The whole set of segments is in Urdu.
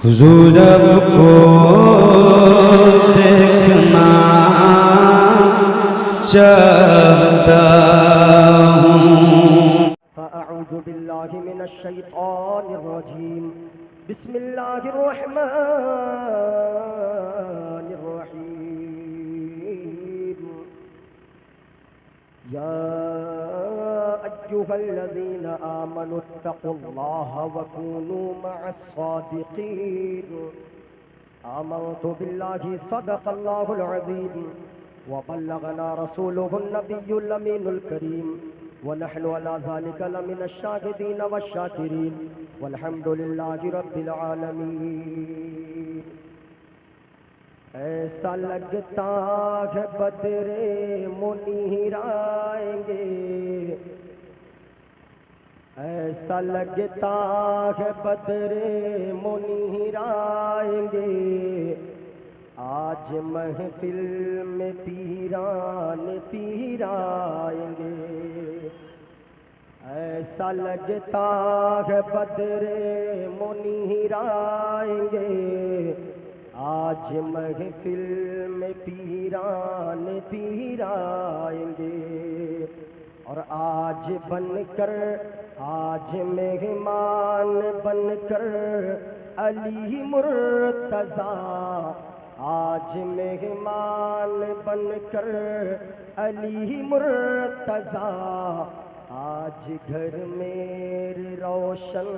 حضور اب کو دیکھنا چاہتا ہوں۔ فأعوذ باللہ من الشیطان الرجیم، بسم اللہ الرحمن الرحیم۔ یا ایہا الذین آمنوا اتقوا اللہ وکونوا مع الصادقین۔ آمنت باللہ صدق اللہ العظیم وبلغنا رسوله النبی الامین الکریم ونحن على ذلك لمن الشاهدين والشاكرين والحمد لله رب العالمين۔ ایسا لگتا ہے بدر منیر آئیں گے، ایسا لگتا ہے بدر منیر آئیں گے، آج محفل میں پیران پیر آئیں گے۔ ایسا لگتا ہے بدر منیر آئیں گے، آج محفل میں پیران پیر آئیں گے، اور آج بن کر، آج مہمان بن کر علی مرتضیٰ، آج مہمان بن کر علی مرتضیٰ، آج گھر میرے روشن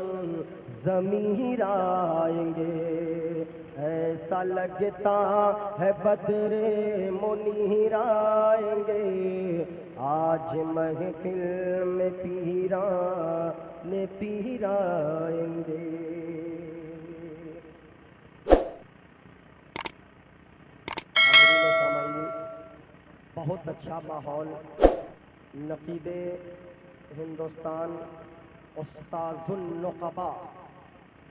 ضمیر آئیں گے۔ ایسا لگتا ہے بدر منیر آئیں گے، آج محفل میں پیران پیر آئیں گے۔ بہت اچھا ماحول، نقیب ہندوستان استاذ النقبا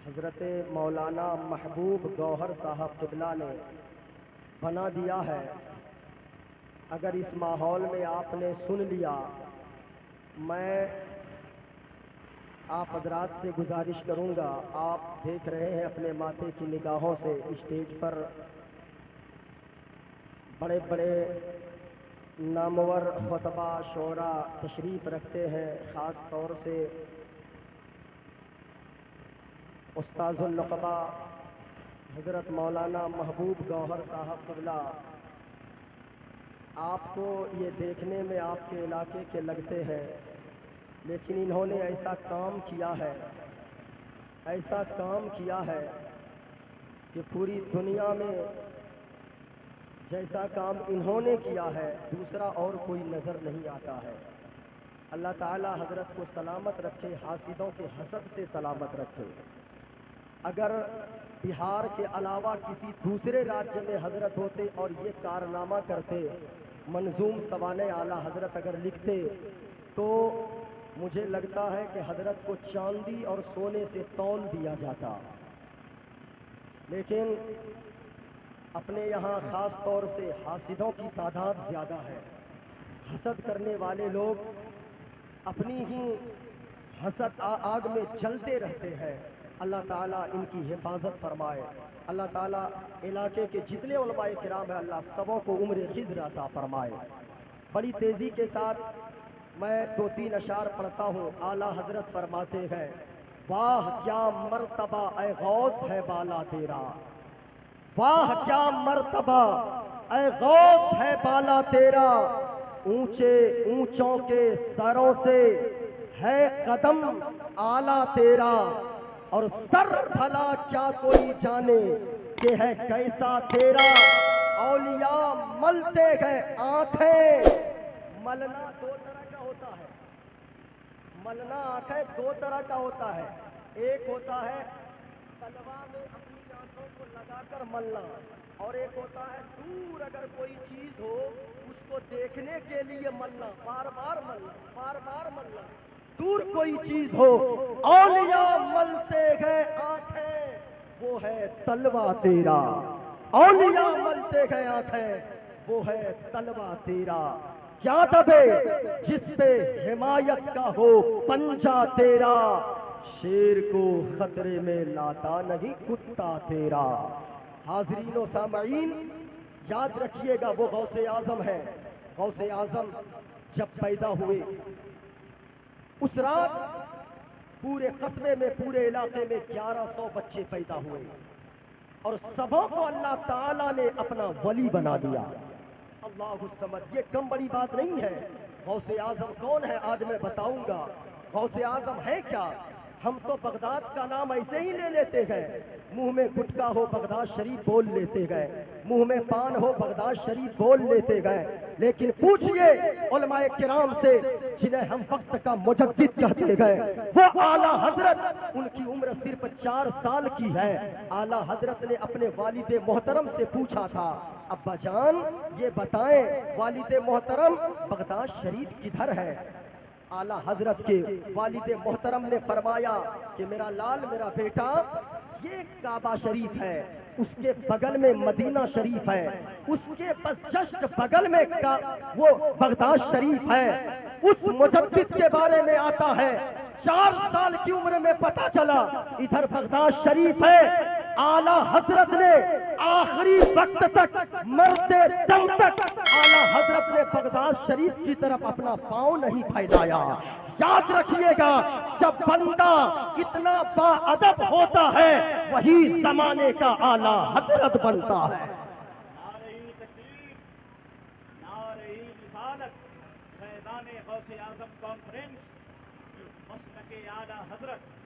حضرت مولانا محبوب گوہر صاحب قبلہ نے بنا دیا ہے۔ اگر اس ماحول میں آپ نے سن لیا، میں آپ حضرات سے گزارش کروں گا، آپ دیکھ رہے ہیں اپنے ماتھے کی نگاہوں سے اسٹیج پر بڑے بڑے نامور خطبہ شعراء تشریف رکھتے ہیں، خاص طور سے استاذ النقبہ حضرت مولانا محبوب گوہر صاحب قبلہ۔ آپ کو یہ دیکھنے میں آپ کے علاقے کے لگتے ہیں، لیکن انہوں نے ایسا کام کیا ہے، ایسا کام کیا ہے کہ پوری دنیا میں جیسا کام انہوں نے کیا ہے دوسرا اور کوئی نظر نہیں آتا ہے۔ اللہ تعالی حضرت کو سلامت رکھے، حاسدوں کے حسد سے سلامت رکھے۔ اگر بہار کے علاوہ کسی دوسرے راجیہ میں حضرت ہوتے اور یہ کارنامہ کرتے، منظوم سوانح اعلیٰ حضرت اگر لکھتے، تو مجھے لگتا ہے کہ حضرت کو چاندی اور سونے سے تول دیا جاتا۔ لیکن اپنے یہاں خاص طور سے حاسدوں کی تعداد زیادہ ہے، حسد کرنے والے لوگ اپنی ہی حسد آگ میں جلتے رہتے ہیں۔ اللہ تعالیٰ ان کی حفاظت فرمائے۔ اللہ تعالیٰ علاقے کے جتنے علماء کرام ہیں، اللہ سبوں کو عمر خضر عطا فرمائے۔ بڑی تیزی کے ساتھ میں 2-3 اشعار پڑھتا ہوں۔ اعلیٰ حضرت فرماتے ہیں، واہ کیا مرتبہ اے غوث ہے بالا تیرا، واہ کیا مرتبہ اے غوث ہے بالا تیرا، اونچے اونچوں کے سروں سے ہے قدم اعلیٰ تیرا، اور سر بھلا کیا کوئی جانے کہ ہے کیسا تیرا، اولیاء ملتے ہیں آنکھیں، ملنا دو طرح کا ہوتا ہے، ملنا آنکھیں دو طرح کا ہوتا ہے، ایک ہوتا ہے تلوا میں اپنی آنکھوں کو لگا کر ملنا، اور ایک ہوتا ہے دور اگر کوئی چیز ہو اس کو دیکھنے کے لیے ملنا، بار بار ملنا، بار بار ملنا۔ دور کوئی چیز ہو اولیاء ملتے گئے آنکھیں، وہ ہے تلوا تیرا، اولیاء ملتے گئے آنکھیں، وہ ہے تلوا تیرا۔ کیا دبے جس پہ حمایت کا ہو پنجہ تیرا، شیر کو خطرے میں لاتا نہیں کتا تیرا۔ حاضرین و سامعین، یاد رکھیے گا وہ غوث اعظم ہے۔ غوث اعظم جب پیدا ہوئے اس رات پورے قصبے میں، پورے علاقے میں 1100 بچے پیدا ہوئے اور سبوں کو اللہ تعالیٰ نے اپنا ولی بنا دیا۔ اللہ الصمد، یہ کم بڑی بات نہیں ہے۔ غوث اعظم کون ہے آج میں بتاؤں گا۔ غوث اعظم ہے کیا؟ ہم تو بغداد کا نام ایسے ہی لے لیتے گئے، منہ میں گٹکا ہو بغداد شریف بول لیتے گئے، منہ میں پان ہو بغداد شریف بول لیتے گئے، لیکن پوچھئے علماء کرام سے جنہیں ہم وقت کا مجدد کہتے گئے، وہ اعلیٰ حضرت، ان کی عمر صرف 4 سال کی ہے۔ اعلیٰ حضرت نے اپنے والد محترم سے پوچھا تھا، ابا جان یہ بتائیں والد محترم بغداد شریف کدھر ہے؟ اعلیٰ حضرت کے والد محترم نے فرمایا کہ میرا لال، میرا بیٹا، یہ کعبہ شریف ہے، اس کے بغل میں مدینہ شریف ہے، اس کے بس جسٹ بغل میں وہ بغداد شریف ہے۔ اس مجدد کے بارے میں آتا ہے 4 سال کی عمر میں پتا چلا ادھر بغداد شریف ہے۔ اعلیٰ حضرت نے آخری وقت تک، مرتے دم تک اعلیٰ حضرت نے بغداد شریف کی طرف اپنا پاؤں نہیں پھیلایا۔ یاد رکھیے گا، جب بندہ اتنا با ادب ہوتا ہے وہی زمانے کا اعلیٰ حضرت بنتا ہے۔ نعرہ تکبیر، نعرہ رسالت، فیضان غوث اعظم کانفرنس، مسلک اعلیٰ حضرت۔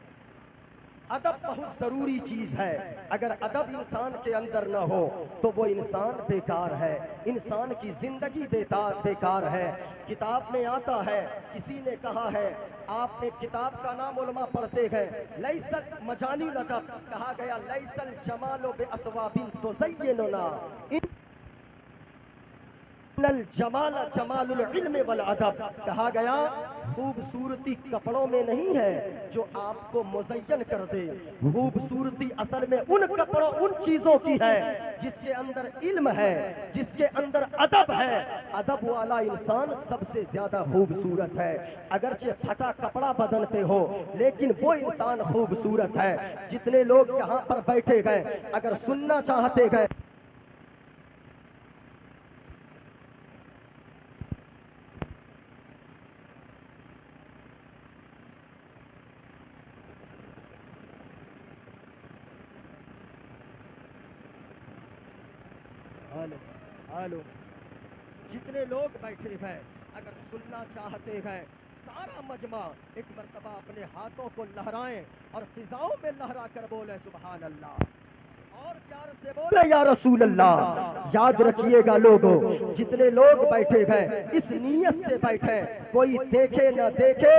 ادب بہت ضروری چیز ہے۔ اگر ادب انسان کے اندر نہ ہو تو وہ انسان بیکار ہے، انسان کی زندگی بیکار ہے۔ کتاب میں آتا ہے، کسی نے کہا ہے، آپ ایک کتاب کا نام علماء پڑھتے گئے، لیس مجانی الادب، کہا گیا لیس الجمال باسواب تزیننا، ان الجمال جمال العلم والادب، کہا گیا خوبصورتی کپڑوں میں نہیں ہے جو آپ کو مزین کر دے، خوبصورتی اصل میں ان کپڑوں، ان چیزوں کی ہے جس کے اندر علم ہے، جس کے اندر ادب ہے۔ ادب والا انسان سب سے زیادہ خوبصورت ہے۔ اگرچہ پھٹا کپڑا بدن پہ ہو لیکن وہ انسان خوبصورت ہے۔ جتنے لوگ یہاں پر بیٹھے گئے اگر سننا چاہتے گئے، ہالو، جتنے لوگ بیٹھے ہیں اگر سننا چاہتے ہیں، سارا مجمع ایک مرتبہ اپنے ہاتھوں کو لہرائیں اور فضاؤں میں لہرا کر بولے سبحان اللہ، اور پیار سے بولے یا رسول اللہ۔ یاد رکھیے گا لوگوں، جتنے لوگ بیٹھے ہیں اس نیت سے بیٹھے، کوئی دیکھے نہ دیکھے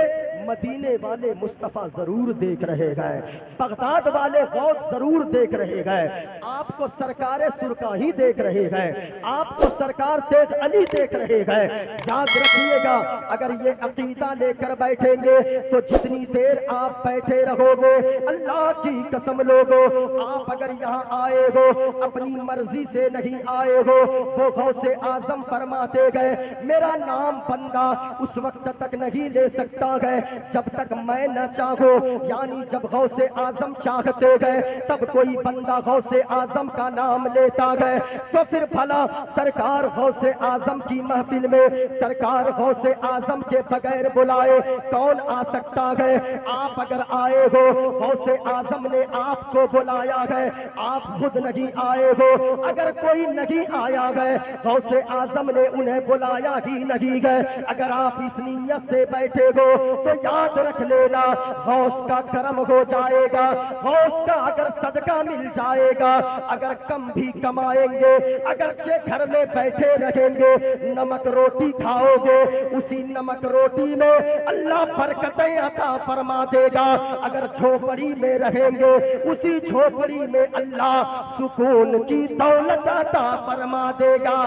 مدینے والے مصطفیٰ ضرور دیکھ رہے گئے، بغداد والے غوث ضرور دیکھ رہے گئے، آپ کو سرکار سرکاہی دیکھ رہے گئے، آپ کو سرکار تیج علی دیکھ رہے گئے۔ یاد رکھیے گا، اگر یہ عقیدہ لے کر بیٹھیں گے تو جتنی دیر آپ بیٹھے رہو گے، اللہ کی قسم لوگو، آپ اگر یہاں آئے ہو اپنی مرضی سے نہیں آئے ہو، وہ غوث اعظم فرماتے گئے میرا نام بندہ اس وقت تک نہیں لے سکتا گئے جب تک میں نہ چاہوں، یعنی جب غوث اعظم چاہتے گئے تب کوئی بندہ غوث اعظم کا نام لیتا گئے، تو پھر بھلا سرکار غوث اعظم کی محفل میں سرکار غوث اعظم کے بغیر بلائے کون آ سکتا گئے؟ آپ اگر آئے ہو، غوث اعظم نے آپ کو بلایا گئے، آپ خود نہیں آئے ہو، اگر کوئی نہیں آیا گئے، غوث اعظم نے انہیں بلایا ہی نہیں گئے، اگر آپ اس نیت سے بیٹھے ہو تو یاد رکھ لینا غوث کا کرم ہو جائے گا، غوث کا اگر صدقہ مل جائے گا، اگر کم بھی کمائیں گے، اگرچہ گھر میں بیٹھے رہیں گے، نمک روٹی کھاؤ گے، اسی نمک روٹی میں اللہ برکتیں عطا فرما دے گا، اگر جھوپڑی میں رہیں گے اسی جھوپڑی میں اللہ سکون کی دولت عطا فرما دے گا۔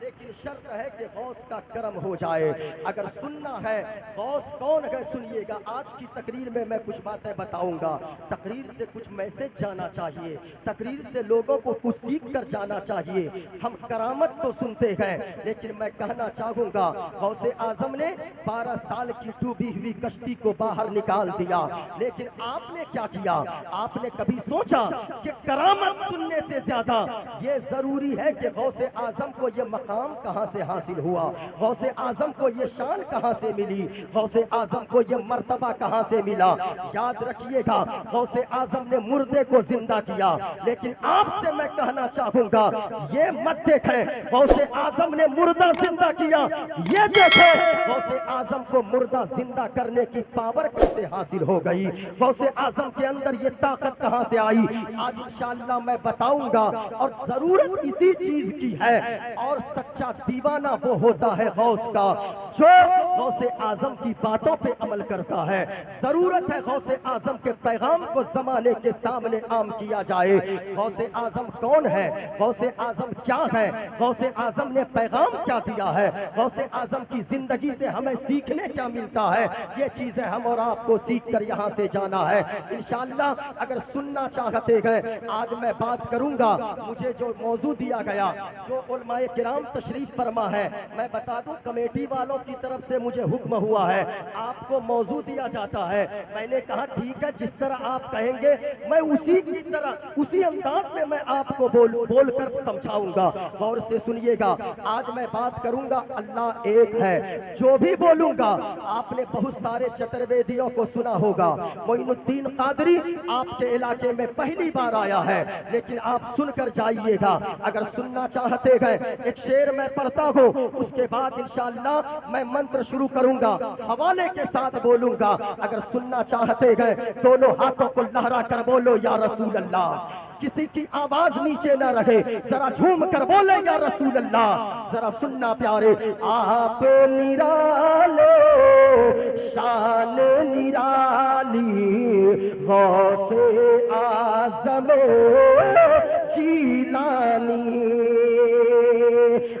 لیکن شرط ہے کہ غوث کا کرم ہو جائے۔ اگر سننا ہے غوث کون ہے سنیے گا، آج کی تقریر میں کچھ باتیں بتاؤں گا، تقریر سے کچھ میسج جانا چاہیے، تقریر سے لوگوں کو کچھ سیکھ کر جانا چاہیے۔ ہم کرامت تو سنتے ہیں لیکن میں کہنا چاہوں گا غوث اعظم نے 12 سال کی ڈوبی ہوئی کشتی کو باہر نکال دیا، لیکن آپ نے کیا کیا؟ آپ نے کبھی سوچا کہ کرامت سننے سے زیادہ یہ ضروری ہے کہ غوث اعظم کو یہ مقام کہاں سے حاصل ہوا، غوث اعظم کو یہ شان کہاں سے ملی، غوث اعظم کو یہ مرتبہ کہاں سے ملا؟ یاد رکھیے گا غوث اعظم نے مردے کو زندہ کیا، لیکن آپ سے میں کہنا چاہوں گا یہ مت دیکھیں غوث اعظم نے مردہ زندہ کیا، یہ دیکھیں غوث اعظم کو مردہ زندہ کرنے کی پاور کیسے حاصل ہو گئی، غوث اعظم کے اندر یہ طاقت کہاں سے آئی؟ آج انشاءاللہ میں بتاؤں گا، اور ضرورت اسی چیز کی ہے، اور سچا دیوانہ وہ ہوتا ہے غوث کا جو غوث اعظم کی باتوں پہ عمل کرتا ہے۔ ضرورت ہے غوث اعظم کے پیغام کو زمانے کے سامنے عام کیا جائے۔ غوث اعظم کون ہے؟ غوث اعظم کیا ہے؟ غوث اعظم نے پیغام کیا دیا ہے؟ غوث اعظم کی زندگی سے ہمیں سیکھنے کیا ملتا ہے؟ یہ چیزیں ہم اور آپ کو سیکھ کر یہاں سے جانا ہے انشاءاللہ۔ اگر سننا چاہتے گئے آج میں بات کروں گا، مجھے جو موضوع دیا گیا، جو علماء کرام تشریف فرما ہے، میں بتا دوں کمیٹی والوں کی طرف سے مجھے حکم ہوا ہے آپ کو موضوع دیا جاتا ہے، میں نے کہا ٹھیک ہے جس طرح آپ کہیں گے میں اسی کی طرح اسی انداز میں آپ کو بول کر سمجھاؤں گا۔ غور سے سنیے گا، آج میں بات کروں گا اللہ ایک ہے، جو بھی بولوں گا آپ نے بہت سارے چترویدیوں کو سنا ہوگا، معین الدین قادری آپ کے علاقے میں پہلی بار آیا ہے، لیکن آپ سن کر جائیے گا۔ اگر سننا چاہتے گئے ایک شعر میں پڑھتا ہوں، اس کے بعد انشاءاللہ میں منتر شروع کروں گا، حوالے کے ساتھ بولوں گا۔ اگر سننا چاہتے گئے دونوں ہاتھوں کو لہرا کر بولو یا رسول اللہ، کسی کی آواز نیچے نہ رہے، ذرا جھوم کر بولے یا رسول اللہ۔ ذرا سننا پیارے، آپ نرالے شان نرالی غوث اعظم جیلانی،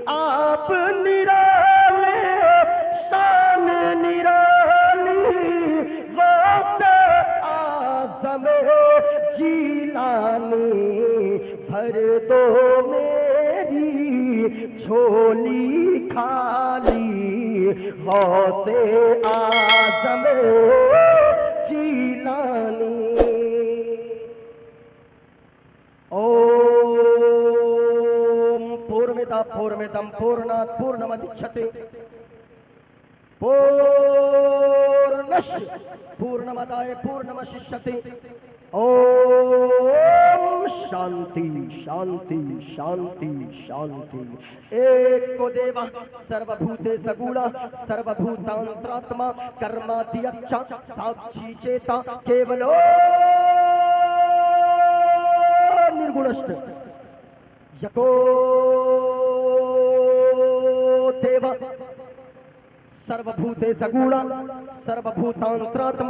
آپ نرالے شان نرالی غوث اعظم جیلانی، بھر دو میری جھولی خالی غوث اعظم جیلانی۔ اوم پورمدا پورمدم پورنات پورنمدچھتے پورنش پورنمدائے پورنمششتے۔ اوم شانتی شانتی شانتی شانتی۔ ایک کو دیوا سروبھوتے سگوڑا سروبھوتانتراتما کرمادیچا ساکشی چیتا کیولو ನಿರ್ಗುಣಶ್ಚ ಯಕೋ ದೇವ ಸರ್ವಭೂತೆ ಸಗುಣ ಸರ್ವಭೂತಾಂತರಾತ್ಮ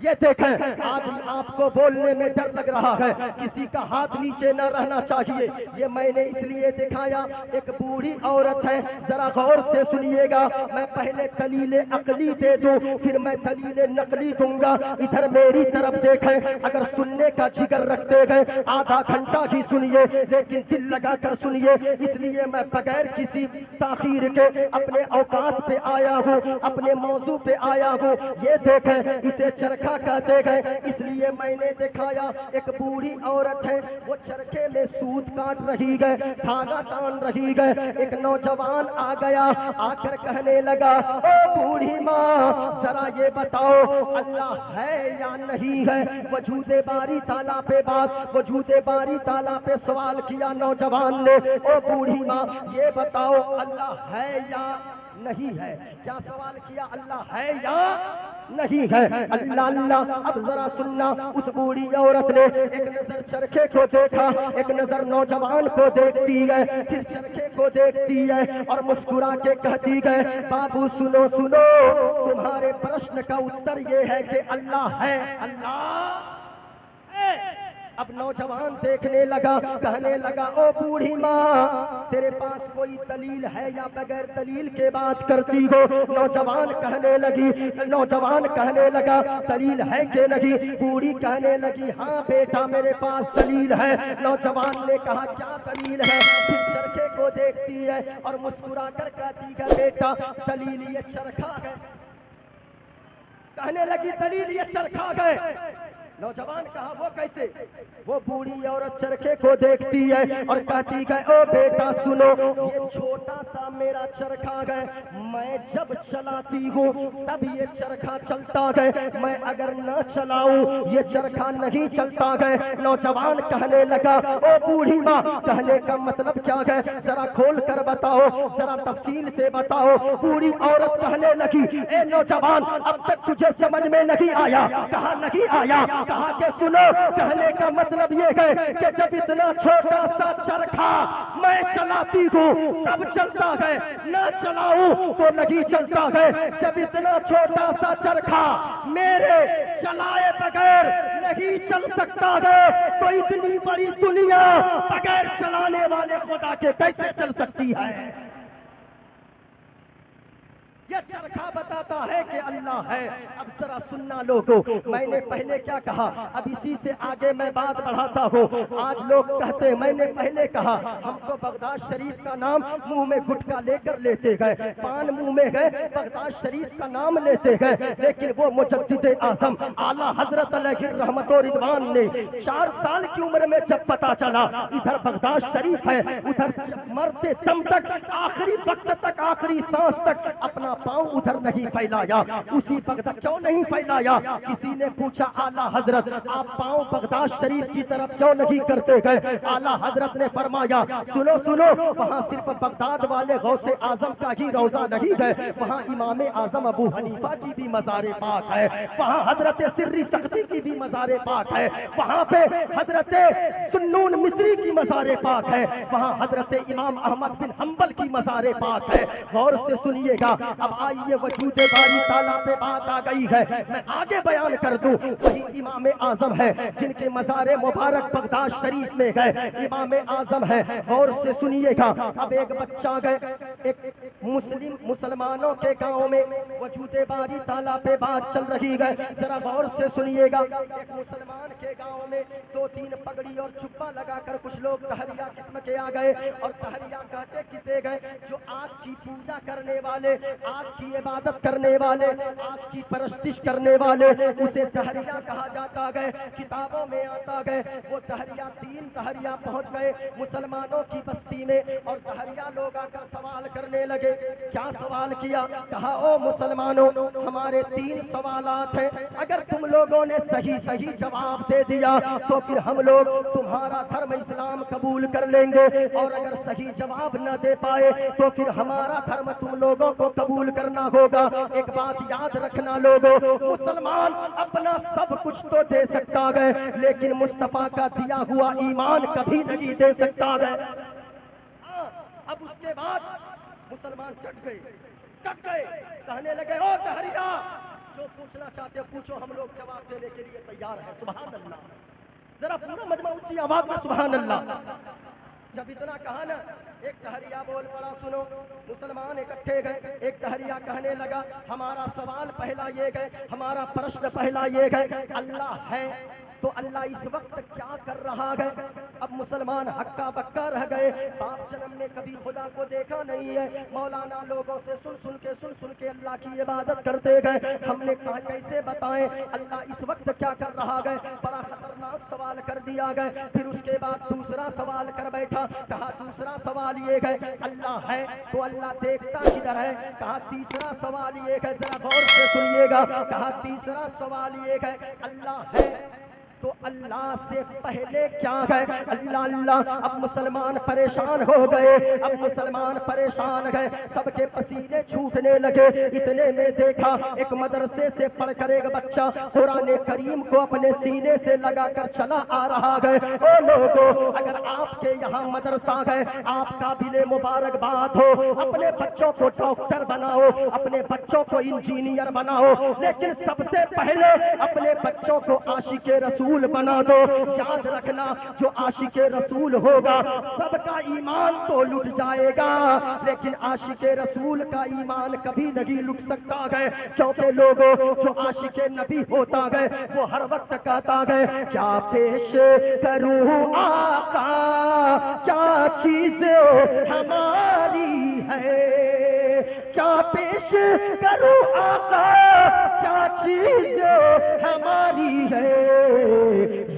یہ دیکھیں آج آپ کو بولنے میں ڈر لگ رہا ہے، کسی کا ہاتھ نیچے نہ رہنا چاہیے، یہ میں نے اس لیے دکھایا۔ ایک بوڑھی عورت ہے، ذرا غور سے سنیے گا، میں پہلے دلیل عقلی دے دوں پھر میں دلیل نقلی دوں گا۔ ادھر میری طرف دیکھیں، اگر سننے کا جگر رکھتے گئے آدھا گھنٹہ ہی سنیے، لیکن دل لگا کر سنیے، اس لیے میں بغیر کسی تاخیر کے اپنے اوقات پہ آیا ہوں، اپنے موضوع پہ آیا ہوں۔ یہ دیکھیں اسے چرخہ کہتے گئے، اس لیے میں نے دکھایا۔ ایک بوڑھی عورت ہے، وہ چرخے میں سوت کاٹ رہی ہے، دھاگا ٹان رہی ہے۔ ایک نوجوان آ گیا، آ کر کہنے لگا، او بوڑھی ماں ذرا یہ بتاؤ اللہ ہے یا نہیں ہے؟ وجود باری تعالیٰ پہ بات، وجود باری تعالیٰ پہ سوال کیا نوجوان نے۔ او بوڑھی ماں یہ بتاؤ اللہ ہے یا نہیں ہے؟ کیا سوال کیا؟ اللہ ہے یا نہیں ہے؟ اللہ اللہ۔ اب ذرا سننا، اس بوڑھی عورت نے ایک نظر چرخے کو دیکھا، ایک نظر نوجوان کو دیکھتی ہے، پھر چرخے کو دیکھتی ہے اور مسکرا کے کہتی ہے، بابو سنو سنو، تمہارے پرشن کا اتر یہ ہے کہ اللہ ہے، اللہ ہے۔ اب نوجوان دیکھنے لگا، کہنے لگا، او بوڑھی ماں تیرے پاس کوئی دلیل ہے یا بغیر دلیل کے بات کرتی ہو؟ نوجوان کہنے لگا دلیل ہے کہ نہیں؟ بوڑھی کہنے لگی ہاں بیٹا میرے پاس دلیل ہے۔ نوجوان نے کہا کیا دلیل ہے؟ پھر چرخے کو دیکھتی ہے اور مسکرا کر کہتی ہے بیٹا دلیل یہ چرخا ہے۔ کہنے لگی دلیل یہ چرخا ہے۔ نوجوان کہا وہ کیسے؟ وہ بوڑھی عورت چرخے کو دیکھتی ہے اور کہتی ہے او بیٹا سنو، یہ چھوٹا سا میرا چرخا ہے، میں جب چلاتی ہوں تب یہ چرخا چلتا ہے، میں اگر نہ چلاؤں یہ چرخا نہیں چلتا ہے۔ نوجوان کہنے لگا او بوڑھی ماں کہنے کا مطلب کیا ہے؟ ذرا کھول کر بتاؤ، ذرا تفصیل سے بتاؤ۔ بوڑھی عورت کہنے لگی اے نوجوان اب تک تجھے سمجھ میں نہیں آیا؟ کہا نہیں آیا۔ کہا کہ سنو، کہنے کا مطلب یہ ہے کہ جب اتنا چھوٹا سا چرخا میں چلاتی ہوں تب چلتا ہے، نہ چلاؤں تو نہیں چلتا ہے۔ جب اتنا چھوٹا سا چرخا میرے چلائے بغیر نہیں چل سکتا ہے تو اتنی بڑی دنیا بغیر چلانے والے خدا کے کیسے چل سکتی ہے؟ یہ چرخا بتاتا ہے کہ اللہ ہے۔ اب ذرا سننا لوگوں، میں نے پہلے کیا کہا، اب اسی سے آگے میں بات بڑھاتا ہوں۔ آج لوگ کہتے ہیں، میں نے پہلے کہا ہم کو بغداد شریف کا نام منہ میں گٹکا لے کر لیتے گئے، پان منہ میں گئے، بغداد شریف کا نام لیتے گئے، لیکن وہ مجدد اعظم اعلیٰ حضرت علیہ رحمت و رضوان نے 4 سال کی عمر میں جب پتا چلا ادھر بغداد شریف ہے، ادھر مرتے دم تک، آخری وقت تک، آخری سانس تک اپنا پاؤں ادھر نہیں پھیلایا۔ اسی وقت کیوں نہیں پھیلایا؟ کسی نے پوچھا اعلیٰ حضرت آپ پاؤں بغداد شریف کی طرف کیوں نہیں کرتے گئے؟ اعلیٰ حضرت نے فرمایا سنو سنو، وہاں صرف بغداد والے غوث اعظم کا ہی روضہ نہیں ہے، وہاں امام اعظم ابو حنیفہ کی بھی مزار پاک ہے، وہاں حضرت سری سختی کی بھی مزار پاک ہے، وہاں پہ حضرت سنون مصری کی مزار پاک ہے، وہاں حضرت امام احمد بن حنبل کی مزار پاک ہے۔ غور سے سنیے گا، اب آئیے وجود باری تعالیٰ پہ بات آ گئی ہے، میں آگے بیان کر دوں۔ وہی امام اعظم ہے جن کے مزار مبارک بغداد شریف میں گئے، امام اعظم ہے۔ غور سے سنیے گا، اب ایک بچہ گئے، ایک مسلمانوں کے گاؤں میں وجود باری تعالیٰ پہ بات چل رہی ہے، ذرا غور سے سنیے گا۔ ایک مسلمان کے گاؤں میں 2-3 پگڑی اور چھپا لگا کر کچھ لوگ تہریا قسم کے آ گئے، اور تہریا کہتے کسے گئے؟ جو آگ کی پوجا کرنے والے، آگ کی عبادت کرنے والے، آگ کی پرستش کرنے والے، اسے تہریا کہا جاتا ہے، کتابوں میں آتا ہے۔ وہ تہریا 3 تہریا پہنچ گئے مسلمانوں کی بستی میں، اور تہریا لوگ آ کر سوال کرنے لگے۔ کیا سوال کیا؟ کہا او مسلمانوں ہمارے 3 سوالات ہیں، اگر تم لوگوں نے صحیح جواب دے دیا تو پھر ہم لوگ تمہارا دھرم اسلام قبول کر لیں گے، اور اگر صحیح جواب نہ دے پائے تو پھر ہمارا دھرم تم لوگوں کو قبول کرنا ہوگا۔ ایک بات یاد رکھنا لوگوں، مسلمان اپنا سب کچھ تو دے سکتا ہے لیکن مصطفیٰ کا دیا ہوا ایمان کبھی نہیں دے سکتا ہے۔ اب اس کے بعد مسلمان ڈٹ گئے، کہنے لگے او تہریا جو پوچھنا چاہتے پوچھو، ہم لوگ جواب دینے کے لیے تیار ہیں. سبحان اللہ. ذرا پورا مجمع اونچی آواز میں سبحان اللہ. جب اتنا کہا نا، ایک تہریہ بول پڑا. سنو، مسلمان اکٹھے گئے. ایک تہریہ کہنے لگا، ہمارا سوال پہلا یہ گئے، ہمارا پرشن پہلا یہ گئے، اللہ ہے تو اللہ اس وقت کیا کر رہا ہے؟ اب مسلمان ہکا بکا رہ گئے. باپ جنم نے کبھی خدا کو دیکھا نہیں ہے. مولانا لوگوں سے سن سن کے اللہ کی عبادت کرتے گئے. ہم نے کہا کیسے بتائیں اللہ اس وقت کیا کر رہا ہے؟ بڑا خطرناک سوال کر دیا گئے. پھر اس کے بعد دوسرا سوال کر بیٹھا. کہا دوسرا سوال یہ ہے، اللہ ہے تو اللہ دیکھتا کدھر ہے؟ کہا تیسرا سوال یہ ہے، ذرا غور سے سنیے گا. کہا تیسرا سوال یہ ہے، اللہ ہے تو اللہ سے پہلے کیا ہے؟ اللہ اللہ. اب مسلمان پریشان ہو گئے. اب مسلمان پریشان گئے. سب کے پسینے چھوٹنے لگے. اتنے میں دیکھا ایک مدرسے سے پڑھ کر ایک بچہ قرآن کریم کو اپنے سینے سے لگا کر چلا آ رہا ہے. او لوگوں، اگر آپ کے یہاں مدرسہ ہے، آپ کا بھی مبارکباد ہو. اپنے بچوں کو ڈاکٹر بناؤ، اپنے بچوں کو انجینئر بناؤ، لیکن سب سے پہلے اپنے بچوں کو عاشق رسول بنا دو. یاد رکھنا، جو عاشق رسول ہوگا سب کا ایمان تو لٹ جائے گا، لیکن عاشق رسول کا ایمان کبھی نہیں لٹ سکتا ہے. کیونکہ لوگوں، جو عاشق نبی ہوتا ہے وہ ہر وقت کہتا ہے، کیا پیش کروں آقا، کیا چیزیں ہماری ہے، کیا پیش کروں آقا، کیا چیزیں ہماری ہے.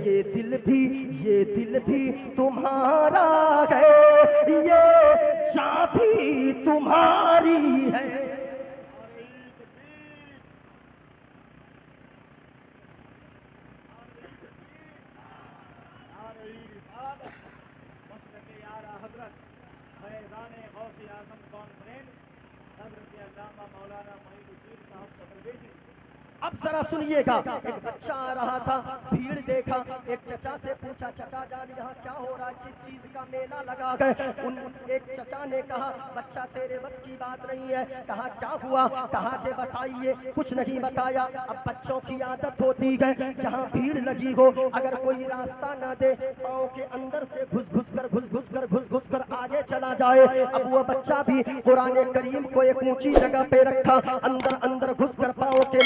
یہ دل بھی تمہارا ہے، یہ جاں بھی تمہاری ہے. حضرت فیضان غوث اعظم کانفرنس حضرت علامہ مولانا معین الدین صاحب صدر. اب ذرا سنیے گا. ایک بچہ آ رہا تھا، بھیڑ دیکھا. ایک چچا سے پوچھا، چچا جان یہاں کیا ہو رہا ہے، کس چیز کا میلہ لگا گئے؟ ایک چچا نے کہا، بچہ تیرے بس کی بات نہیں ہے. کہا کیا ہوا؟ کہا کہ بتائیے. کچھ نہیں بتایا. اب بچوں کی عادت ہوتی ہے، جہاں بھیڑ لگی ہو اگر کوئی راستہ نہ دے، پاؤں کے اندر سے گھس گھس کر آگے چلا جائے. اب وہ بچہ بھی قرآن کریم کو ایک اونچی جگہ پہ رکھا، اندر گھس کر پاؤں کے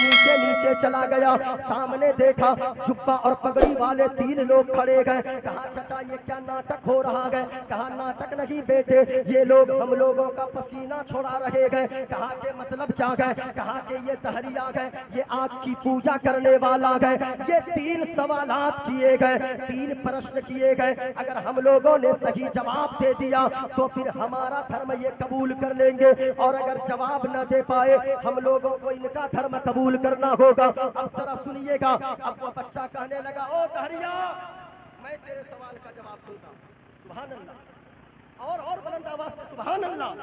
نیچے چلا گیا. سامنے دیکھا جبہ اور پگڑی والے 3 لوگ کھڑے گئے. کہا چچا یہ کیا ناٹک ہو رہا ہے؟ کہا ناٹک نہیں بیٹے، یہ لوگ ہم لوگوں کا پسینہ چھوڑا رہے گئے. کہا کہ مطلب کیا گئے؟ کہا کہ یہ تہریہ گئے، یہ آگ کی پوجا کرنے والا گئے. یہ 3 سوالات کیے گئے، 3 پرشن کیے گئے. اگر ہم لوگوں نے صحیح جواب دے دیا تو پھر ہمارا دھرم یہ قبول کر لیں گے، اور اگر جواب نہ دے پائے ہم لوگوں کو ان کا دھرم قبول کرنا ہوگا. اب ذرا سنیے گا. اب وہ بچہ کہنے لگا، او تہریہ میں تیرے سوال کا جواب دوں گا. سبحان اللہ. اور بلند آواز سے سبحان اللہ.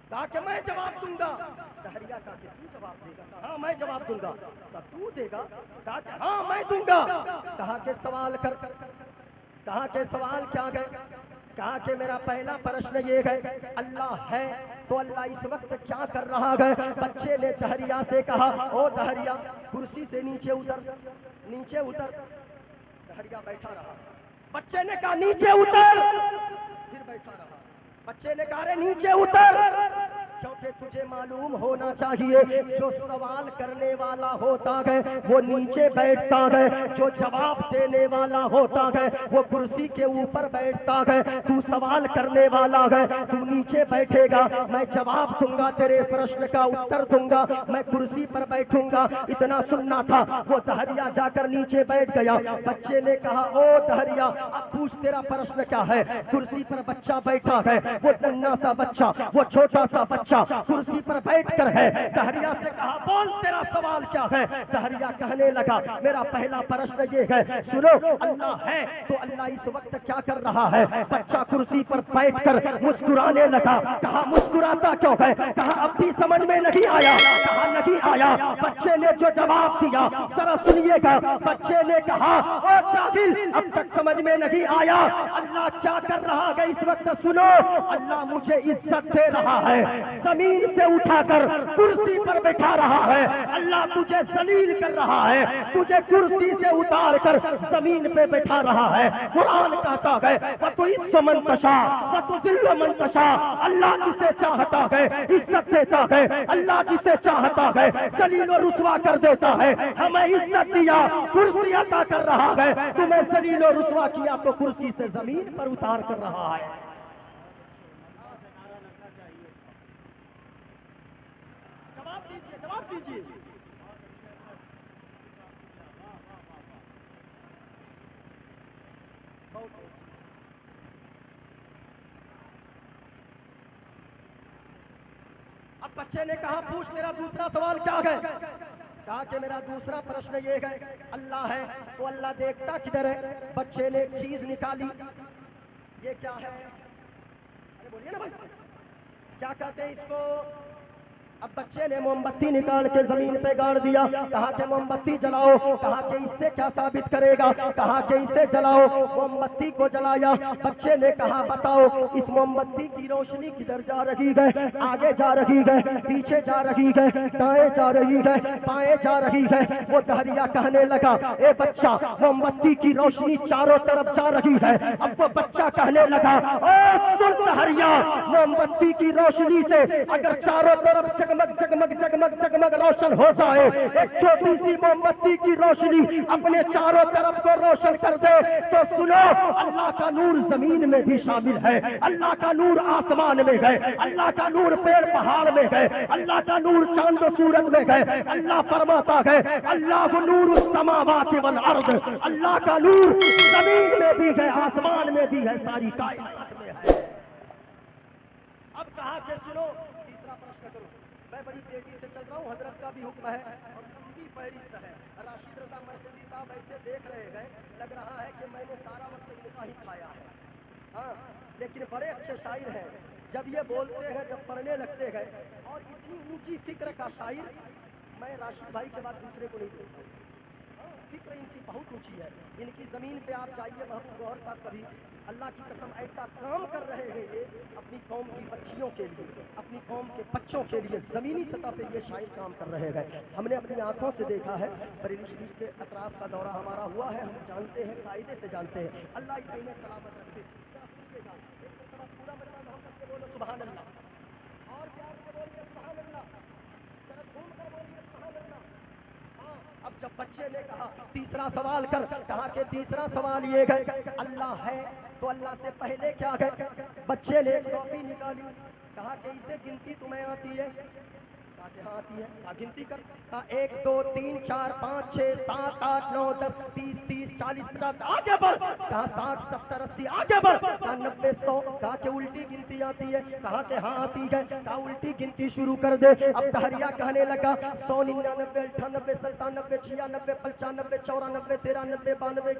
کہا کہ میں جواب دوں گا. تہریہ کہا کہ تو جواب دے گا؟ ہاں میں جواب دوں گا. کہا تو دے گا؟ کہا کہ ہاں میں دوں گا. کہا کہ سوال کر. کہا کہ سوال کیا گئے؟ کہا کہ میرا پہلا پرشن یہ ہے، اللہ ہے تو اللہ اس وقت کیا کر رہا ہے؟ بچے نے تہریہ سے کہا، او تہریہ کرسی سے نیچے اتر. تہریہ بیٹھا رہا. بچے نے کہا نیچے اتر، پھر بیٹھا رہا. بچے نے کہا رے نیچے اتر. کیونکہ تجھے معلوم ہونا چاہیے جو سوال کرنے والا ہوتا ہے وہ نیچے بیٹھتا ہے، جو جواب دینے والا ہوتا ہے وہ کرسی کے اوپر بیٹھتا ہے. تو سوال کرنے والا ہے، تو نیچے بیٹھے گا، میں جواب دوں گا، تیرے پرشن کا اتر دوں گا، میں کرسی پر بیٹھوں گا. اتنا سننا تھا. وہ تہریہ جا کر نیچے بیٹھ گیا. بچے نے کہا، او تہریہ اب پوچھ تیرا پرشن کیا ہے؟ کرسی پر بچہ بیٹھا ہے، وہ ننھا سا بچہ، وہ چھوٹا سا بچہ کرسی پر بیٹھ کر ہے. تہریہ سے کہا بول تیرا سوال کیا ہے؟ تہریہ کہنے لگا میرا پہلا پرشن یہ ہے، سنو اللہ ہے تو اللہ اس وقت کیا کر رہا ہے؟ بچہ کرسی پر بیٹھ کر مسکرانے لگا. کہا مسکراتا کیوں ہے؟ کہا اب بھی سمجھ میں نہیں آیا. کہا نہیں آیا. بچے نے جو جواب دیا ذرا سنیے گا. بچے نے کہا او جاہل اب تک سمجھ میں نہیں آیا اللہ کیا کر رہا ہے اس وقت؟ سنو اللہ مجھے عزت دے رہا ہے. زمین سے اٹھا کر کرسی پر بٹھا رہا ہے، اللہ تجھے ذلیل کر رہا ہے، تجھے کرسی سے اتار کر زمین پہ بٹھا رہا ہے۔ قرآن کہتا ہے وَتُعِزُّ مَن تَشَاءُ وَتُذِلُّ مَن تَشَاءُ، اللہ جسے چاہتا ہے عزت دیتا ہے، اللہ جسے چاہتا ہے ذلیل و رسوا کر دیتا ہے۔ ہمیں عزت دیا، کرسی عطا کر رہا ہے، تمہیں ذلیل و رسوا کیا تو کرسی سے زمین پر اتار کر رہا ہے۔ جواب دیجیے، جواب دیجیے۔ اب بچے نے کہا پوچھ میرا دوسرا سوال کیا ہے؟ کہا کہ میرا دوسرا پرشن یہ ہے اللہ ہے تو اللہ دیکھتا کدھر ہے؟ بچے نے ایک چیز نکالی، یہ کیا ہے؟ ارے بولیے نا بھائی، کیا کہتے ہیں اس کو؟ اب بچے نے موم بتی نکال کے زمین پہ گاڑ دیا، کہا کہ موم بتی جلاؤ، کہا کہ اس سے کیا ثابت کرے گا؟ کہا کہ اسے جلاؤ، موم بتی کو جلایا۔ بچے نے کہا بتاؤ اس موم بتی کی روشنی کدھر جا رہی ہے؟ آگے جا رہی ہے، پیچھے جا رہی ہے، دائیں جا رہی ہے، بائیں جا رہی ہے۔ وہ دہریا کہنے لگا اے بچہ موم بتی کی روشنی چاروں طرف جا رہی ہے۔ اب وہ بچہ کہنے لگا اے سن دہریا، موم بتی کی روشنی سے اگر چاروں طرف جگمگ جگمگ جگمگ جگمگ روشن ہو جائے، ایک چھوٹی سی موم بتی کی روشنی اپنے چاروں طرف کو روشن کر دے، تو سنو اللہ کا نور زمین میں بھی شامل ہے، اللہ کا نور آسمان میں ہے، اللہ کا نور پیڑ پہاڑ میں ہے، اللہ کا نور چاند و سورج میں ہے۔ اللہ فرماتا ہے اللہ نور السماوات والارض، اللہ کا نور زمین میں بھی ہے، آسمان میں بھی ہے، ساری کائنات میں ہے۔ اب کہا کہ سنو تیسرا پرشن کرو، میں بڑی تیزی سے چل رہا ہوں، حضرت کا بھی حکم ہے اور لمبی فہرست ہے۔ راشد رضا مرکزی صاحب ایسے دیکھ رہے گئے لگ رہا ہے کہ میں نے سارا وقت ان کا ہی کھایا ہے، ہاں لیکن بڑے اچھے شاعر ہیں، جب یہ بولتے ہیں جب پڑھنے لگتے ہیں، اور اتنی اونچی فکر کا شاعر میں راشد بھائی کے بعد دوسرے کو نہیں دیکھتا ہوں۔ فکر ان کی بہت اونچی ہے، ان کی زمین پہ آپ جائیے محبوب گوہر صاحب، کبھی اللہ کی قسم ایسا کام کر رہے ہیں یہ اپنی قوم کی بچیوں کے لیے، اپنی قوم کے بچوں کے لیے زمینی سطح پہ یہ شاعر کام کر رہے ہیں۔ ہم نے اپنی آنکھوں سے دیکھا ہے، بریلی شریف کے اطراف کا دورہ ہمارا ہوا ہے، ہم جانتے ہیں، قاعدے سے جانتے ہیں۔ اللہ انہیں سلامت رکھے۔ پورا مجمع محبت سے بولو سبحان اللہ، اور پیار سے بولیے سبحان اللہ، ذرا گھوم کر بولیے سبحان اللہ۔ اب جب بچے نے کہا تیسرا سوال کر، کہا کہ تیسرا سوال یہ ہے اللہ ہے تو اللہ سے پہلے کیا ہے؟ بچے نے ایک کاپی نکالی، کہا کہ اسے گنتی تمہیں آتی ہے؟ کہا کہ ہاں آتی ہے۔ کہا گنتی کر۔ کہا 1 2 3 4 5 6 7 8 9 10 20 30 40 50 آگے بڑھ۔ کہا 60 70 80 آگے بڑھ۔ کہا 90 100۔ کہا کہ الٹی گنتی آتی ہے؟ کہا کہ ہاں آتی ہے۔ کہا الٹی گنتی شروع کر دے۔ اب دہریا کہنے لگا 100 99 98 97 96 95 94 93 92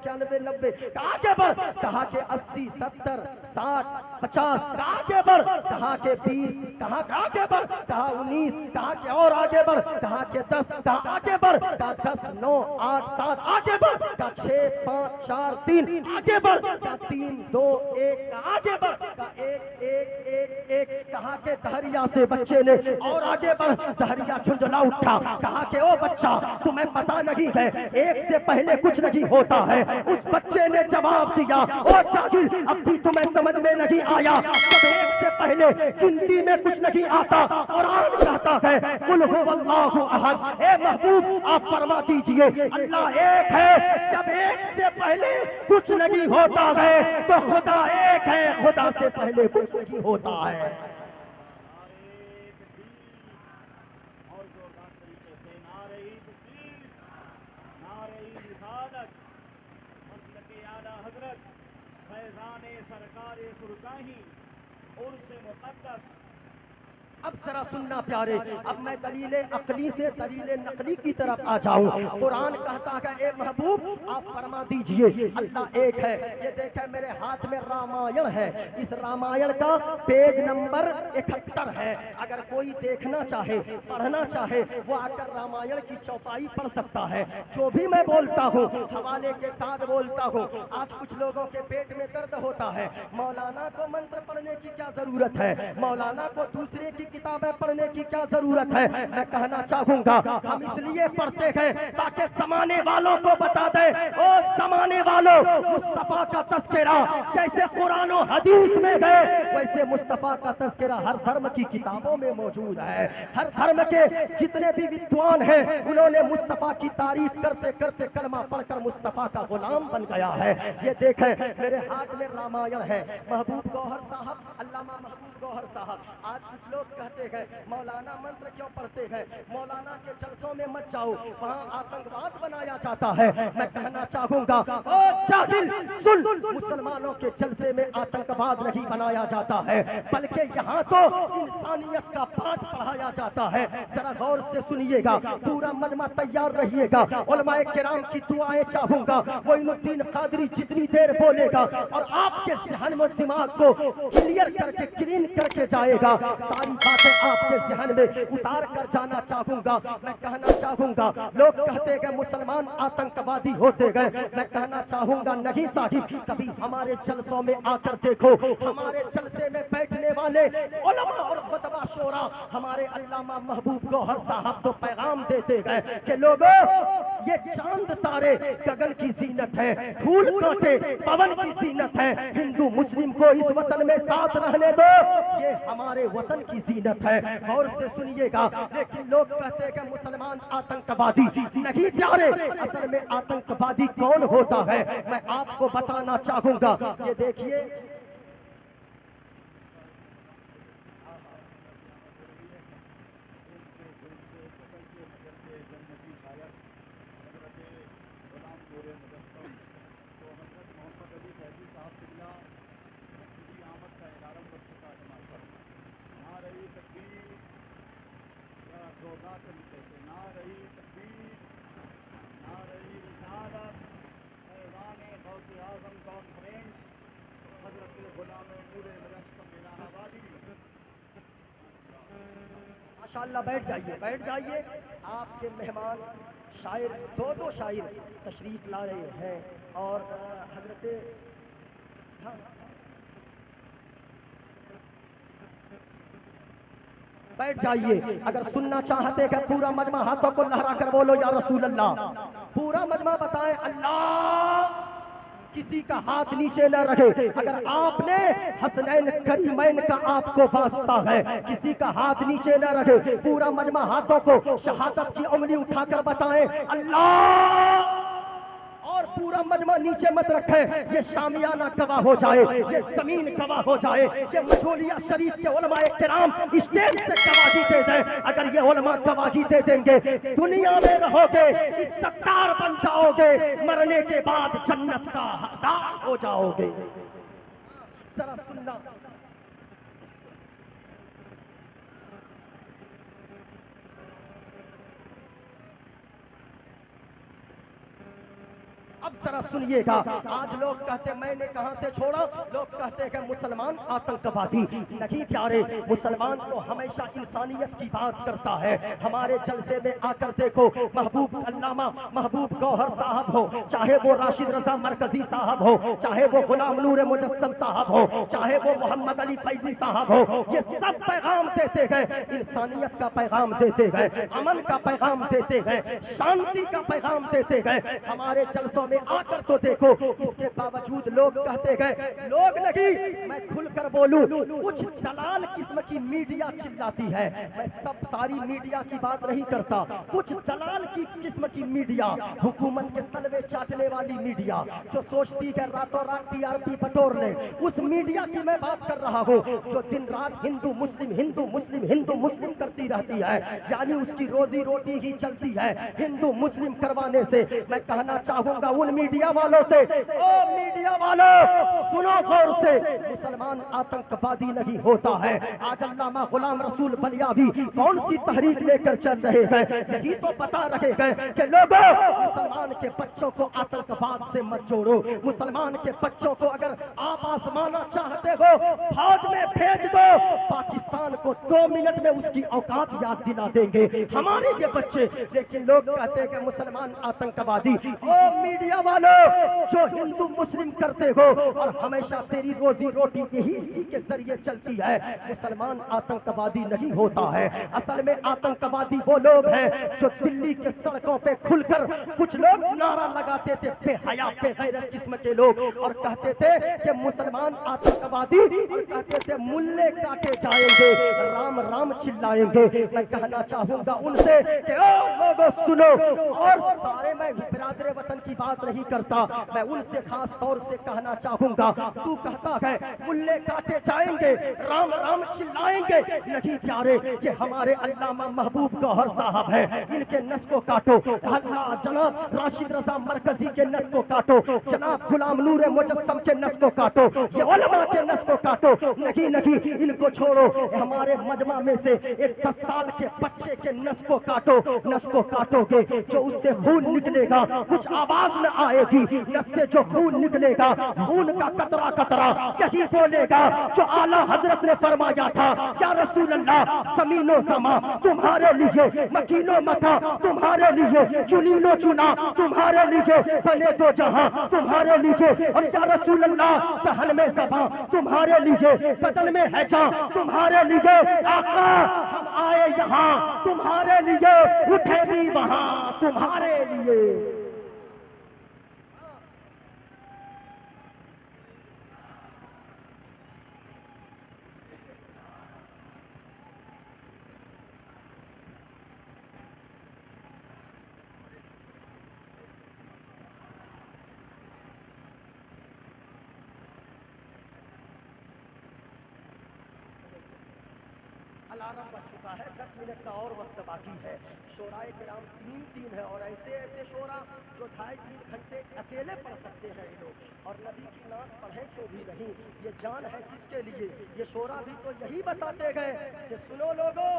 91 90۔ کہا آگے بڑھ۔ کہا کہ 80 70 60 50۔ کہا آگے بڑھ۔ کہا کہ 20۔ کہا کہ آگے بڑھ۔ کہا 19۔ کہا کہ اور آگے بڑھ۔ کہا کہ 10۔ کہا آگے بڑھ۔ کہا 10 9 8 7 آگے بڑھ۔ کہا 6 5 4 3 آگے بڑھ۔ کہا 3 2 1 کہا آگے بڑھ۔ کہا 1 1 1 1۔ کہا کہ دہریا سے بچے نے اور آگے بڑھ۔ دہریا جھنجھلا اٹھا، کہا کہ او بچہ تمہیں پتا نہیں ہے ایک سے پہلے کچھ نہیں ہوتا ہے؟ اس بچے نے جواب دیا او جاہل اب بھی تمہیں سمجھ میں نہیں آیا، جب ایک سے پہلے گنتی میں کچھ نہیں آتا۔ قرآن کہتا ہے قل هو اللہ احد، اے محبوب آپ فرما دیجئے اللہ ایک ہے، جب ایک سے پہلے کچھ نہیں ہوتا ہے تو خدا ایک ہے، خدا سے پہلے کچھ نہیں ہوتا ہے۔ اور زوردار طریقے سے نعرہ تکبیر، نعرہ رسالت، مسلک اعلیٰ حضرت فیضان سرکار سرکاہی عرس مقدس۔ اب ذرا سننا پیارے، اب میں دلیل عقلی سے دلیل نقلی کی طرف آ جاؤں۔ قرآن کہتا ہے اے محبوب آپ فرما دیجئے اللہ ایک ہے۔ یہ دیکھیں میرے ہاتھ میں رامائن ہے، اس رامائن کا پیج نمبر 71 ہے، اگر کوئی دیکھنا چاہے پڑھنا چاہے وہ آ کر رامائن کی چوپائی پڑھ سکتا ہے۔ جو بھی میں بولتا ہوں حوالے کے ساتھ بولتا ہوں۔ آج کچھ لوگوں کے پیٹ میں درد ہوتا ہے، مولانا کو منتر پڑھنے کی کیا ضرورت ہے، مولانا کو دوسرے کی کتابیں پڑھنے کی کیا ضرورت ہے؟ میں کہنا چاہوں گا ہم اس لیے پڑھتے ہیں تاکہ زمانے والوں کو بتا دیں، او زمانے والوں، مصطفیٰ کا تذکرہ جیسے قرآن و حدیث میں گئے ویسے مصطفیٰ کا تذکرہ ہر دھرم کی کتابوں میں موجود ہے۔ ہر دھرم کے جتنے بھی ودوان ہیں انہوں نے مصطفیٰ کی تعریف کرتے کرتے کلمہ پڑھ کر مصطفیٰ کا غلام بن گیا ہے۔ یہ دیکھیں میرے ہاتھ میں رامائن ہے، محبوب گوہر صاحب، علامہ محبوب گوہر صاحب، آج کچھ لوگ کہتے ہیں مولانا منتر کیوں پڑھتے ہیں، مولانا کے جلسوں میں مت جاؤ، وہاں آتنکواد بنایا جاتا ہے۔ میں کہنا چاہوں گا او جاہل سن، مسلمانوں کے جلسے میں آتنکواد نہیں بنایا جاتا ہے، بلکہ یہاں تو انسانیت کا پاٹھ پڑھایا جاتا ہے۔ ذرا غور سے سنیے گا، پورا مجمع تیار رہیے گا، علماء کرام کی دعائیں چاہوں گا، معین الدین قادری جتنی دیر بولے گا اور آپ کے ذہن و دماغ کو کلیئر کر کے کلین کر کے جائے گا، ساری باتیں آپ کے ذہن میں اتار کر جانا چاہوں گا۔ میں کہنا چاہوں گا لوگ کہتے گئے مسلمان آتنکوادی ہوتے گئے، میں کہنا چاہوں گا نہیں صاحب، کبھی ہمارے جلسوں میں آ کر دیکھو، ہمارے جلسے میں بیٹھنے والے علماء اور خطبہ شورا ہمارے علامہ محبوب گوہر صاحب تو پیغام دیتے گئے کہ لوگوں یہ چاند تارے گگن کی زینت ہے، پھول کانٹے پون کی زینت ہے، ہندو مسلم کو اس وطن میں ساتھ رہنے دو، یہ ہمارے وطن کی زینت ہے۔ غور سے سنیے گا، لیکن لوگ کہتے ہیں کہ مسلمان آتنکوادی نہیں پیارے، اصل میں آتنکوادی کون ہوتا ہے میں آپ کو بتانا چاہوں گا۔ یہ دیکھیے ماشاءاللہ، بیٹھ جائیے بیٹھ جائیے، آپ کے مہمان شاعر دو شاعر تشریف لا رہے ہیں اور حضرت بیٹھ جائیے۔ اگر سننا چاہتے کہ پورا مجمع ہاتھوں کو لہرا کر بولو یا رسول اللہ، پورا مجمع بتائے اللہ، کسی کا ہاتھ نیچے نہ رکھے۔ اگر آپ نے حسنین کریمین کا آپ کو واسطہ ہے، کسی کا ہاتھ نیچے نہ رکھے، پورا مجمع ہاتھوں کو شہادت کی انگلی اٹھا کر بتائیں اللہ، اور پورا مجمع نیچے مت رکھے، یہ شامیانہ گواہ ہو جائے، یہ زمین گواہ ہو جائے، یہ مشہولیہ شریف کے علماء کرام اسٹیج سے گواہی دے دیں۔ اگر یہ علماء گواہی دے دیں گے دنیا میں رہو گے عزتدار بن جاؤ گے، مرنے کے بعد جنت کا حقدار ہو جاؤ گے۔ ذرا سننا، اب ذرا سنیے گا، آج لوگ کہتے میں نے کہاں سے چھوڑا، لوگ کہتے کہ مسلمان آتنکوادی نہیں پیارے، مسلمان تو ہمیشہ انسانیت کی بات کرتا ہے۔ ہمارے جلسے میں آ کر دیکھو، محبوب علامہ محبوب گوہر صاحب ہو، چاہے وہ راشد رضا مرکزی صاحب ہو، چاہے وہ غلام نور مجسم صاحب ہو، چاہے وہ محمد علی فیضی صاحب ہو، یہ سب پیغام دیتے گئے، انسانیت کا پیغام دیتے گئے، امن کا پیغام دیتے گئے، شانتی کا پیغام دیتے گئے۔ ہمارے جلسوں میں آ کر تو دیکھو، اس کے باوجود لوگ کہتے گئے، لوگ نہیں، میں کھل کر بولوں، کچھ دلال قسم کی میڈیا چلاتی ہے، میں سب ساری میڈیا کی بات نہیں کرتا، کچھ دلال کی قسم کی میڈیا، حکومت کے تلوے چاٹنے والی میڈیا جو سوچتی ہے راتوں رات ٹی آر پی بٹور لے، اس میڈیا کی میں بات کر رہا ہوں جو دن رات ہندو مسلم ہندو مسلم ہندو مسلم کرتی رہتی ہے، یعنی اس کی روزی روٹی ہی چلتی ہے ہندو مسلم کروانے سے۔ میں کہنا چاہوں گا ان میڈیا والوں سے، او میڈیا والوں سنو غور سے، مسلمان آتنکوادی نہیں ہوتا ہے۔ آج علامہ غلام رسول بلیاوی کون سی تحریک لے کر چل رہے ہیں، یہی تو بتا رہے ہیں کہ لوگوں مسلمان کے بچوں کو آتنکواد سے مت جوڑو، مسلمان کے بچوں کو اگر آپ آزمانا چاہتے ہو فوج میں بھیج دو، پاکستان کو 2 منٹ میں اس کی اوقات یاد دلا دیں گے ہمارے یہ بچے۔ لیکن لوگ کہتے ہیں کہ مسلمان آتنکوادی، او میڈیا والوں جو ہندو مسلم کرتے ہو اور ہمیشہ تیری روزی روٹی یہی اسی کے ذریعے چلتی ہے۔ مسلمان آتنکوادی نہیں ہوتا ہے، اصل میں آتنکوادی وہ لوگ ہیں جو دلی کے سڑکوں پہ کھل کر کچھ لوگ نعرہ لگاتے تھے، بے حیا بے غیرت قسم کے لوگ، اور کہتے تھے کہ مسلمان آتنکوادی، اور کہتے تھے ملے کاٹے جائیں گے، رام رام چلائیں گے۔ میں کہنا چاہوں گا ان سے کہ او لوگوں سنو، اور سارے میں برادر وطن کی بات نہیں کرتا، میں ان سے خاص طور سے کہنا چاہوں گا، تو کہتا ہے ملے کاٹے جائیں گے، رام رام چلائیں گے، نہیں پیارے یہ ہمارے علامہ محبوب گوہر صاحب ہے، ان کے نس کو کاٹو، اللہ جناب راشد رضا مرکزی کے نس کو کاٹو، جناب غلام نور مجسم کے نس کو کاٹو، یہ علماء کے نس کو کاٹو، نہیں نہیں ان کو چھوڑو، ہمارے مجمع میں سے ایک 10 سال کے بچے کے نس کو کاٹو، نس کو کاٹو گے جو اس سے خون نکلے گا کچھ آواز نہ آئے گی، نس سے جو خون نکلے گا خون کا قطرہ قطرہ یہی بولے گا جو اعلیٰ حضرت نے فرمایا تھا، یا رسول اللہ زمین و زماں تمہارے لیے، مکین و مکاں تمہارے لیے، چنین و چنا تمہارے لیے، بنے دو جہاں تمہارے لیے، اور یا رسول اللہ دہن میں زباں تمہارے لیے، بدن میں ہے جاں تمہارے لیے، آقا ہم آئے یہاں تمہارے لیے، اٹھے بھی وہاں تمہارے لیے۔ الارم بج چکا ہے، 10 منٹ کا اور وقت باقی ہے۔ شورائے کرام 3 ہے اور ایسے ایسے شورا جو 2.5-3 گھنٹے اکیلے پڑھ سکتے ہیں یہ لوگ، اور نبی کی نعت پڑھے کیوں بھی نہیں، یہ جان ہے کس کے لیے؟ یہ شورا بھی تو یہی بتاتے گئے کہ سنو لوگو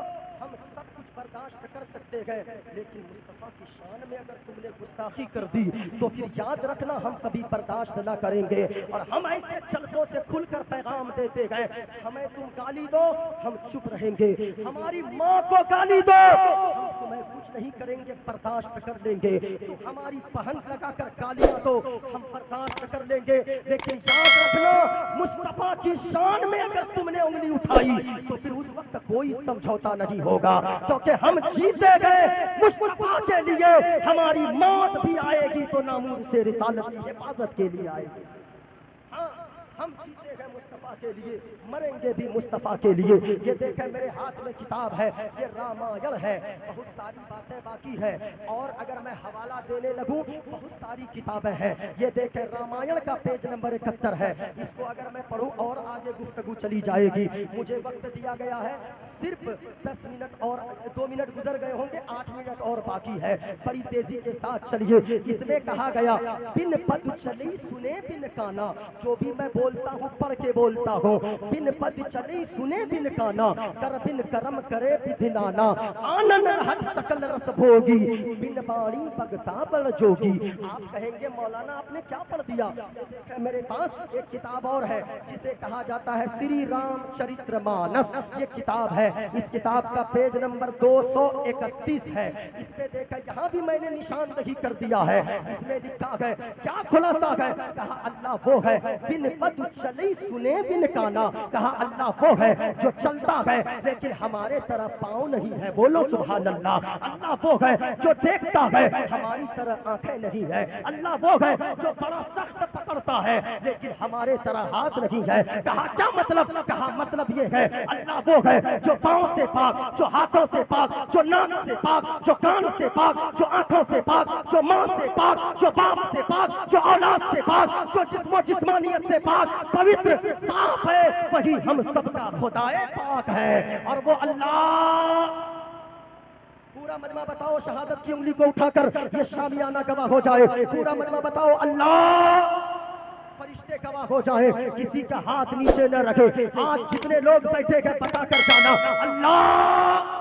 ہم سب کچھ برداشت کر سکتے گئے، لیکن مصطفیٰ کی شان میں اگر تم نے گستاخی کر دی تو پھر یاد رکھنا ہم کبھی برداشت نہ کریں گے، اور ہم ایسے جلسوں سے کھل کر پیغام دیتے گئے، ہمیں تم گالی دو ہم چپ رہیں گے، ہماری ماں کو گالی دو ہم تمہیں کچھ نہیں کریں گے، برداشت کر لیں گے، تو ہماری بہن لگا کر گالیاں دو ہم برداشت کر لیں گے، لیکن یاد رکھنا مصطفیٰ کی شان میں اگر تم نے انگلی اٹھائی تو پھر اس وقت کوئی سمجھوتا نہیں ہوگا، کیونکہ ہم جیتے گئے مصطفیٰ کے لیے، ہماری موت بھی آئے گی تو نامور سے رسالت کی حفاظت کے لیے آئے گی۔ ہاں ہم جیتے ہیں مصطفیٰ کے لیے، مریں گے بھی مصطفیٰ کے لیے۔ یہ دیکھیں میرے ہاتھ میں کتاب ہے، یہ رامائن ہے، بہت ساری باتیں باقی ہیں، اور اگر میں حوالہ دینے لگوں بہت ساری کتابیں ہیں۔ یہ دیکھیں رامائن کا پیج نمبر 71 ہے، اس کو اگر میں پڑھوں اور آگے گفتگو چلی جائے گی، مجھے وقت دیا گیا ہے صرف 10 منٹ اور 2 منٹ گزر گئے ہوں گے، 8 منٹ اور باقی ہے، بڑی تیزی کے ساتھ چلیے۔ اس میں کہا گیا بن پد چلی سنے بن کانا، جو بھی میں بولتا ہوں پڑھ کے بولتا ہوں، بن پد چلی سنے بن کانا، کر بن کرم کرے بدھ نانا، آنن ہٹ شکل رس بھوگی، بن باڑی بگتا بڑ جوگی۔ آپ کہیں گے مولانا آپ نے کیا پڑھ دیا؟ دیکھیں میرے پاس ایک کتاب اور ہے جسے کہا جاتا ہے سری رام چرتر مانس، یہ کتاب ہے، اس کتاب کا پیج نمبر 231 ہے۔ اس پہ دیکھیں یہاں بھی میں نے نشاندہی کر دیا ہے، اس میں لکھا ہے کیا خلاصہ ہے؟ کہا اللہ وہ ہے بن پد چلی سنے بن کانا، کہا اللہ وہ ہے جو چلتا ہے لیکن ہمارے طرح پاؤں نہیں ہے، بولو سبحان اللہ۔ اللہ وہ ہے جو دیکھتا ہے ہماری طرح آنکھیں نہیں ہے، اللہ وہ ہے جو بڑا سخت پکڑتا ہے لیکن ہمارے طرح ہاتھ نہیں ہے۔ کہا کیا مطلب؟ کہا مطلب یہ ہے اللہ وہ ہے جو پاؤں سے پاک، جو ہاتھوں سے پاک، جو ناک سے پاک، جو کان سے پاک، جو آنکھوں سے پاک، جو ماں سے پاک، جو باپ سے پاک، جو اولاد سے پاک، جو جسم و جسمانیت سے پاک، پوتر صاف ہے، وہی ہم سب کا خدائے پاک ہے، اور وہ اللہ۔ پورا مجمع بتاؤ شہادت کی انگلی کو اٹھا کر، یہ شامیانہ گواہ ہو جائے، پورا مجمع بتاؤ اللہ، فرشتے گواہ ہو جائے، کسی کا ہاتھ نیچے نہ رکھے۔ آج جتنے لوگ بیٹھے گئے بتا کر جانا اللہ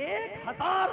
1000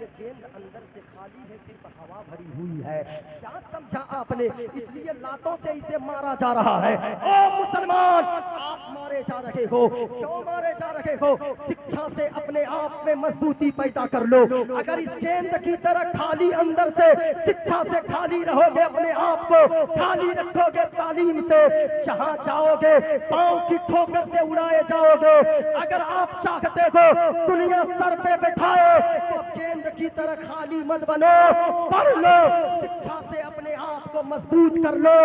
یہ گیند اندر سے خالی ہے، صرف ہوا بھری ہوئی ہے. کیا سمجھا آپ نے؟ اس لیے لاتوں سے اسے مارا جا رہا ہے. او مسلمان، آپ مارے جا رہے ہو. کیوں مارے جا رہے ہو؟ شکشا سے اپنے آپ میں مضبوطی پیدا کر لو. اگر اس گیند کی طرح خالی اندر سے شکشا سے خالی رہو گے، اپنے آپ کو خالی رکھو گے تعلیم سے، جہاں جاؤ گے پاؤں کی ٹھوکر سے اڑائے جاؤ گے. اگر آپ چاہتے ہو دنیا سر پہ بٹھائے تو گیند کی طرح خالی مت بنو، پڑھ لو، شکشا سے اپنے آپ کو مضبوط کر لو.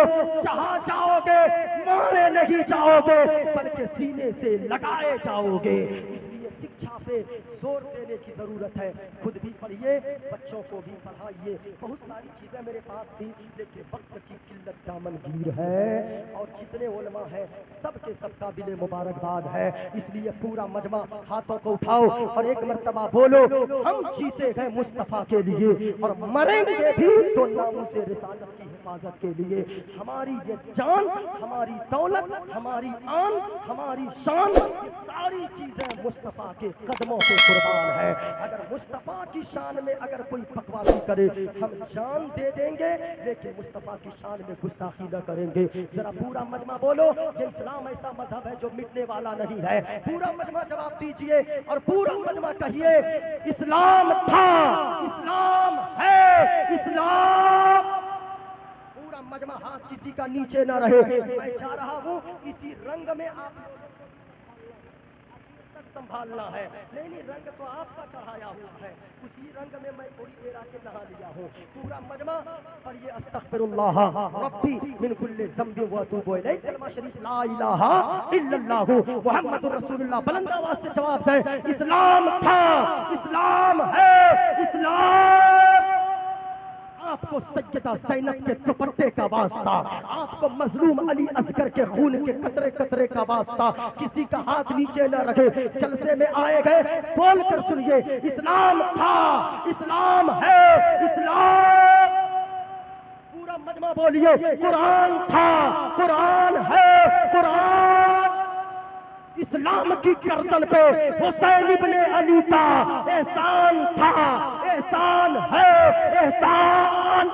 جہاں جاؤ گے مارے نہیں جاؤ گے بلکہ سینے سے لگائے جاؤ گے. اس لیے شکشا پہ زور دینے کی ضرورت ہے. خود بھی پڑھیے، بچوں کو بھی پڑھائیے. بہت ساری چیزیں میرے پاس تھی لیکن وقت کی قلت دامن گیر ہے، اور جتنے علماء ہیں سب کے سب قابل مبارکباد ہے. اس لیے پورا مجمع ہاتھوں کو اٹھاؤ اور ایک مرتبہ بولو، ہم جیتے ہیں مصطفیٰ کے لیے اور مریں گے بھی تو ناموس رسالت کی حفاظت کے لیے. ہماری یہ جان، ہماری دولت، ہماری آن، ہماری شان، یہ ساری چیزیں مصطفیٰ کے قدموں پہ قربان ہے. اگر مصطفیٰ کی شان میں اگر کوئی بکواسی کرے ہم جان دے دیں گے، لیکن مصطفیٰ کی شان میں گستاخی نہ کریں گے. ذرا پورا مجمع بولو، یہ اسلام ایسا مذہب ہے جو مٹنے والا نہیں ہے. پورا مجمع جواب دیجئے اور پورا مجمع کہیے، اسلام تھا، اسلام ہے، اسلام. پورا مجمع ہاتھ کسی کا نیچے نہ رہے. میں چاہ رہا ہوں اسی رنگ میں آپ سنبھالنا ہے. نہیں، رنگ تو آپ کا چڑھایا ہوا ہے، اسی رنگ میں میں تھوڑی دیر آ کے نہا لیا ہوں. پورا مجمع پڑھیے، استغفر اللہ ربی من کل ذنب واتوب الیہ. کلمہ شریف لا الہ الا اللہ محمد رسول اللہ. بلند آواز سے جواب دیں، اسلام تھا، اسلام ہے، اسلام. آپ کو سیدہ زینب کے دوپٹے کا واسطہ، آپ کو مظلوم علی اصغر کے خون کے قطرے قطرے کا واسطہ. کسی کا ہاتھ نیچے نہ رکھے. جلسے میں آئے گئے بول کر سنیے، اسلام تھا، اسلام ہے، اسلام. پورا مجمع بولیے، قرآن تھا، قرآن ہے، قرآن. اسلام کی گردن پہ حسین ابن علی کا احسان تھا، احسان ہے، احسان.